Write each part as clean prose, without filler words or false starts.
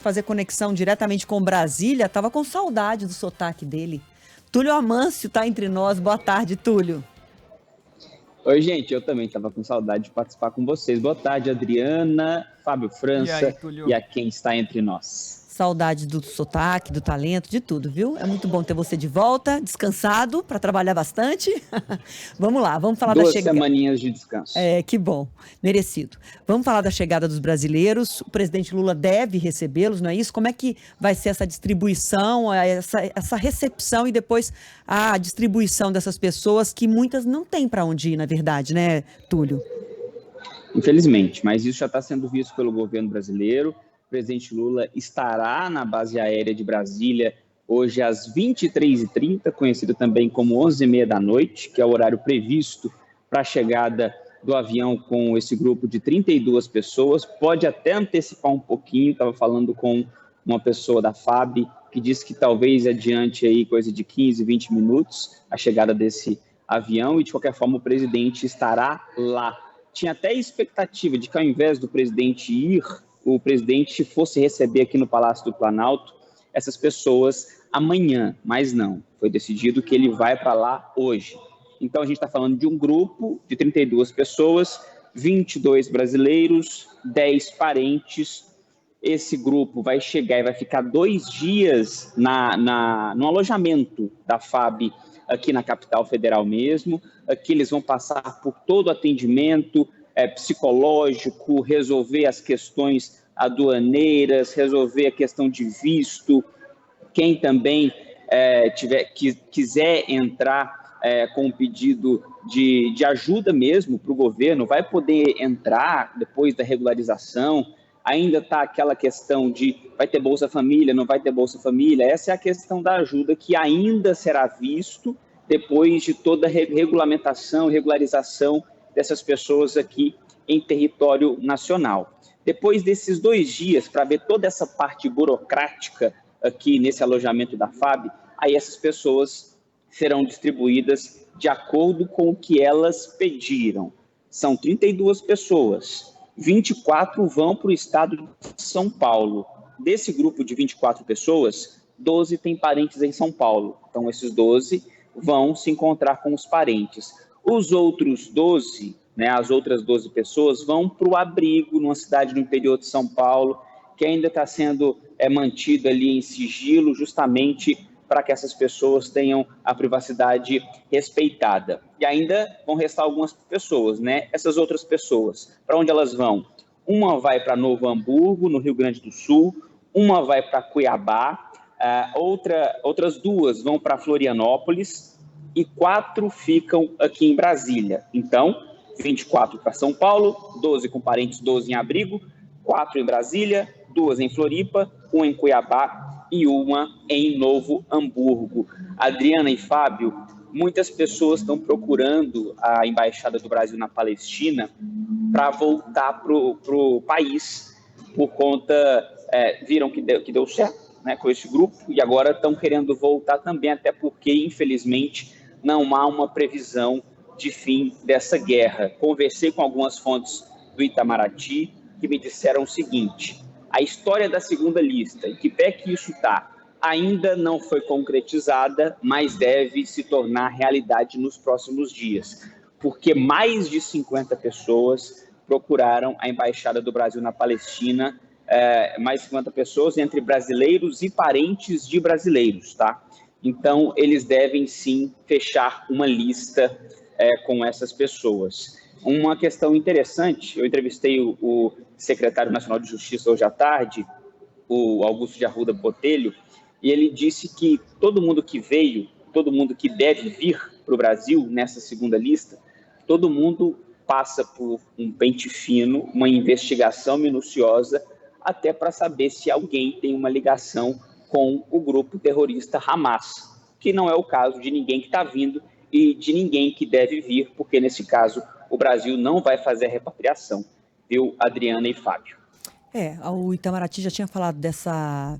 fazer conexão diretamente com Brasília, estava com saudade do sotaque dele. Túlio Amâncio está entre nós. Boa tarde, Túlio. Oi, gente, eu também estava com saudade de participar com vocês. Boa tarde, Adriana, Fábio E aí, França Túlio? e a quem está entre nós. Saudade do sotaque, do talento, de tudo, viu? É muito bom ter você de volta, descansado, para trabalhar bastante. Vamos lá, vamos falar da 2 chegada. semaninhas de descanso. Que bom, merecido. Vamos falar da chegada dos brasileiros. O presidente Lula deve recebê-los, não é isso? Como é que vai ser essa distribuição, essa recepção e depois a distribuição dessas pessoas que muitas não têm para onde ir, na verdade, né, Túlio? Infelizmente, mas isso já está sendo visto pelo governo brasileiro. O presidente Lula estará na base aérea de Brasília hoje às 23h30, conhecido também como 11h30 da noite, que é o horário previsto para a chegada do avião com esse grupo de 32 pessoas. Pode até antecipar um pouquinho, estava falando com uma pessoa da FAB, que disse que talvez adiante aí coisa de 15, 20 minutos a chegada desse avião, e de qualquer forma o presidente estará lá. Tinha até expectativa de que ao invés do presidente ir, o presidente fosse receber aqui no Palácio do Planalto essas pessoas amanhã, mas não. Foi decidido que ele vai para lá hoje. Então a gente está falando de um grupo de 32 pessoas, 22 brasileiros, 10 parentes. Esse grupo vai chegar e vai ficar 2 dias no alojamento da FAB aqui na capital federal mesmo. Aqui eles vão passar por todo o atendimento psicológico, resolver as questões aduaneiras, resolver a questão de visto. Quem também quiser entrar com um pedido de ajuda mesmo para o governo, vai poder entrar depois da regularização. Ainda está aquela questão de vai ter Bolsa Família, não vai ter Bolsa Família. Essa é a questão da ajuda que ainda será visto depois de toda a regulamentação, regularização dessas pessoas aqui em território nacional. Depois desses 2 dias, para ver toda essa parte burocrática aqui nesse alojamento da FAB, aí essas pessoas serão distribuídas de acordo com o que elas pediram. São 32 pessoas, 24 vão para o estado de São Paulo. Desse grupo de 24 pessoas, 12 têm parentes em São Paulo. Então, esses 12 vão se encontrar com os parentes. Os outros 12, as outras 12 pessoas, vão para o abrigo, numa cidade do interior de São Paulo, que ainda está sendo mantido ali em sigilo, justamente para que essas pessoas tenham a privacidade respeitada. E ainda vão restar algumas pessoas, Essas outras pessoas, para onde elas vão? Uma vai para Novo Hamburgo, no Rio Grande do Sul, uma vai para Cuiabá, outras 2 vão para Florianópolis e 4 ficam aqui em Brasília. Então, 24 para São Paulo, 12 com parentes, 12 em abrigo, 4 em Brasília, 2 em Floripa, 1 em Cuiabá e 1 em Novo Hamburgo. Adriana e Fábio, muitas pessoas estão procurando a Embaixada do Brasil na Palestina para voltar para o país, por conta, viram que deu certo com esse grupo, e agora estão querendo voltar também, até porque, infelizmente, não há uma previsão de fim dessa guerra. Conversei com algumas fontes do Itamaraty que me disseram o seguinte: a história da segunda lista, em que pé que isso está, ainda não foi concretizada, mas deve se tornar realidade nos próximos dias, porque mais de 50 pessoas procuraram a Embaixada do Brasil na Palestina, mais de 50 pessoas entre brasileiros e parentes de brasileiros, tá? Então, eles devem sim fechar uma lista com essas pessoas. Uma questão interessante, eu entrevistei o secretário nacional de Justiça hoje à tarde, o Augusto de Arruda Botelho, e ele disse que todo mundo que veio, todo mundo que deve vir para o Brasil nessa segunda lista, todo mundo passa por um pente fino, uma investigação minuciosa, até para saber se alguém tem uma ligação com o grupo terrorista Hamas, que não é o caso de ninguém que está vindo e de ninguém que deve vir, porque nesse caso o Brasil não vai fazer a repatriação, viu, Adriana e Fábio? O Itamaraty já tinha falado dessa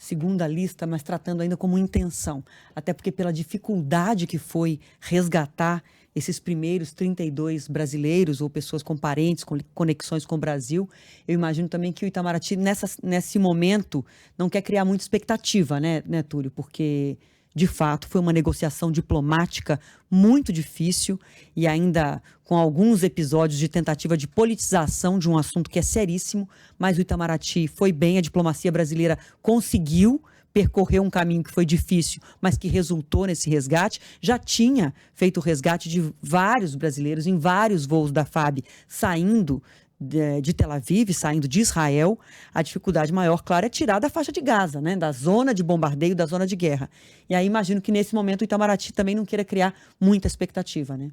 segunda lista, mas tratando ainda como intenção. Até porque pela dificuldade que foi resgatar esses primeiros 32 brasileiros ou pessoas com parentes, com conexões com o Brasil, eu imagino também que o Itamaraty, nesse momento, não quer criar muita expectativa, né, Túlio? Porque, de fato, foi uma negociação diplomática muito difícil e ainda com alguns episódios de tentativa de politização de um assunto que é seríssimo, mas o Itamaraty foi bem, a diplomacia brasileira conseguiu percorrer um caminho que foi difícil, mas que resultou nesse resgate. Já tinha feito o resgate de vários brasileiros em vários voos da FAB saindo de Tel Aviv, saindo de Israel. A dificuldade maior, claro, é tirar da faixa de Gaza, né? Da zona de bombardeio, da zona de guerra. E aí imagino que nesse momento o Itamaraty também não queira criar muita expectativa, né?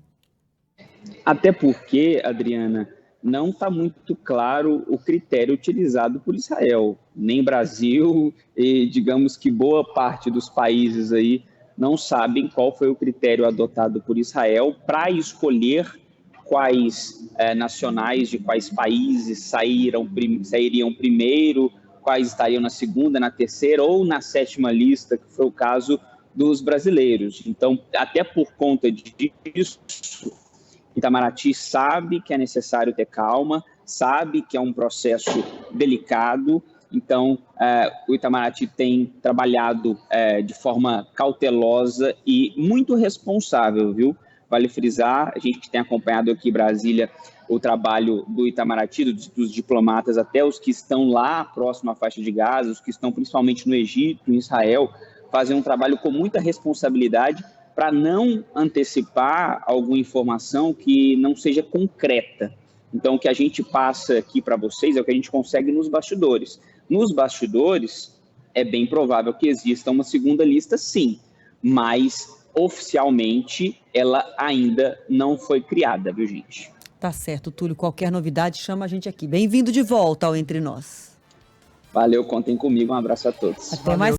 Até porque, Adriana, não está muito claro o critério utilizado por Israel. Nem Brasil e, digamos que boa parte dos países aí não sabem qual foi o critério adotado por Israel para escolher quais nacionais de quais países sairiam primeiro, quais estariam na segunda, na terceira ou na sétima lista, que foi o caso dos brasileiros. Então, até por conta disso, Itamaraty sabe que é necessário ter calma, sabe que é um processo delicado, então o Itamaraty tem trabalhado de forma cautelosa e muito responsável, viu? Vale frisar, a gente que tem acompanhado aqui em Brasília o trabalho do Itamaraty, dos diplomatas, até os que estão lá próximo à faixa de Gaza, os que estão principalmente no Egito, em Israel, fazem um trabalho com muita responsabilidade para não antecipar alguma informação que não seja concreta. Então, o que a gente passa aqui para vocês é o que a gente consegue nos bastidores. Nos bastidores, é bem provável que exista uma segunda lista, sim, mas oficialmente ela ainda não foi criada, viu, gente? Tá certo, Túlio. Qualquer novidade, chama a gente aqui. Bem-vindo de volta ao Entre Nós. Valeu, contem comigo. Um abraço a todos. Até mais.